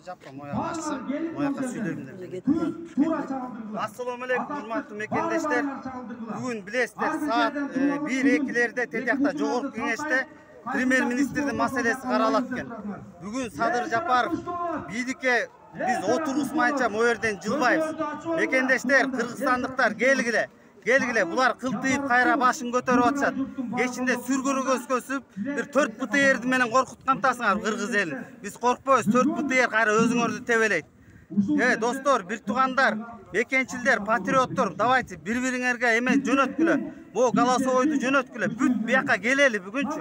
жаппа мояга ачсам, мояга сүйлөйм деп. Assalomu alaykum, hurmatly mekendештер. Бүгүн билесиздер, саат 1-2-лерде Тетиякта жогорку кеңеште премьер-министрдин маселеси каралат экен. Бүгүн Садыр Жапаров бидикке биз отургузмайынча могу жерден жылбайбыз. Мекендештер, кыргызстандыктар келгиле. Келгиле, булар кылтыйып кайра башын көтөрүп атышат. Кечинде сүргүрүгө өскөсүп, бир 4 БТРди менен коркуткантасыңар кыргыз элин. Биз коркпойбуз, 4 БТР кайра өзүңөрдү тебелейт. Достор, бир туугандар, мекенчилдер, патриоттор, давайте бири-бириңерге эме жөнөткүлө. Бу голосовойду жөнөткүлө. Бүт бияка келели бүгүнчү.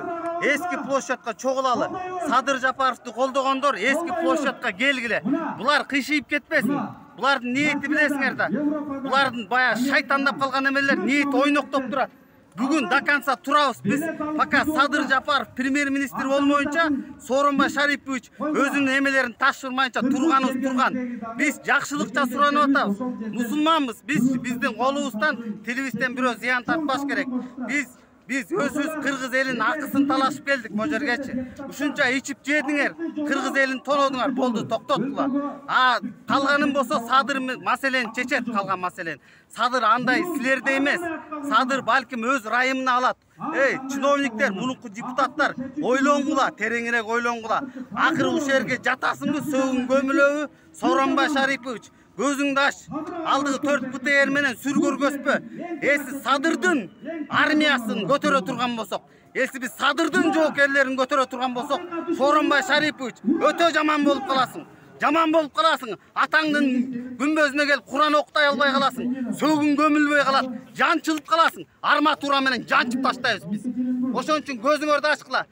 Эски площадка чогулалы. Садыр Жапаровду колдогондор эски площадка келгиле. Булар кыйшыйып кетпесин. Булардын ниети билесиңер да. Булардын бая шайтандап калган эмелер ниет ойноктоп турат. Бүгүн до конца турабыз биз, пока Садыр Жапаров премьер-министр болмоюнча, Сооронбай Шарипович өзүнүн эмелерин ташырмайынча турганыбыз турган. Биз жакшылыкча суранып атабыз. Мусулманбыз, биздин колубуздан, тилибизден бирөө зыян тартпаш керек. Biz özüz Kırgız elin akısını talaşıp geldik bu жергечи. Ушунча içip жедиңер, Kırgız elin толодуңар, болду, токтоттула. Калганын болсо Садыр маселени чечет, калган маселени. Садыр андай силерде эмес. Садыр балким өз райымына алат. Чиновниктер, мунуку депутаттар, ойлоңгула, тереңирээк ойлоңгула. Акыры ушул жерге жатасыңбы, сөгүн көмүлөбү, Сооронбай Шарипович. Gözüңдü аш, алдыгы 4 БТР менен сүргөргөспү. Эси Садырдын армиясын көтөрө турган болсок, эси биз Садырдын жоокерлерин көтөрө турган болсок, Сооронбай Шарипович өтө жаман болуп каласың. Жаман болуп каласың. Атаңдын күмбөзүнө келип Куран окутай албай каласың. Сөгүн көмүлбөй калат. Жанчылып каласың. Арматура менен жанчып таштайбыз биз. Ошон үчүн көзүңөрдү ачкыла.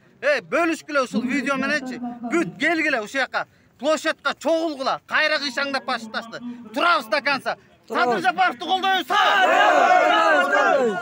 Бөлүшкүлө ушул видео мененчи. Бүт келгиле ушул жака. Площадка чогулгула, кайра кыйшаңдап башып ташты. Турабыз до конца. Садыр Жапаровду колдойбуз.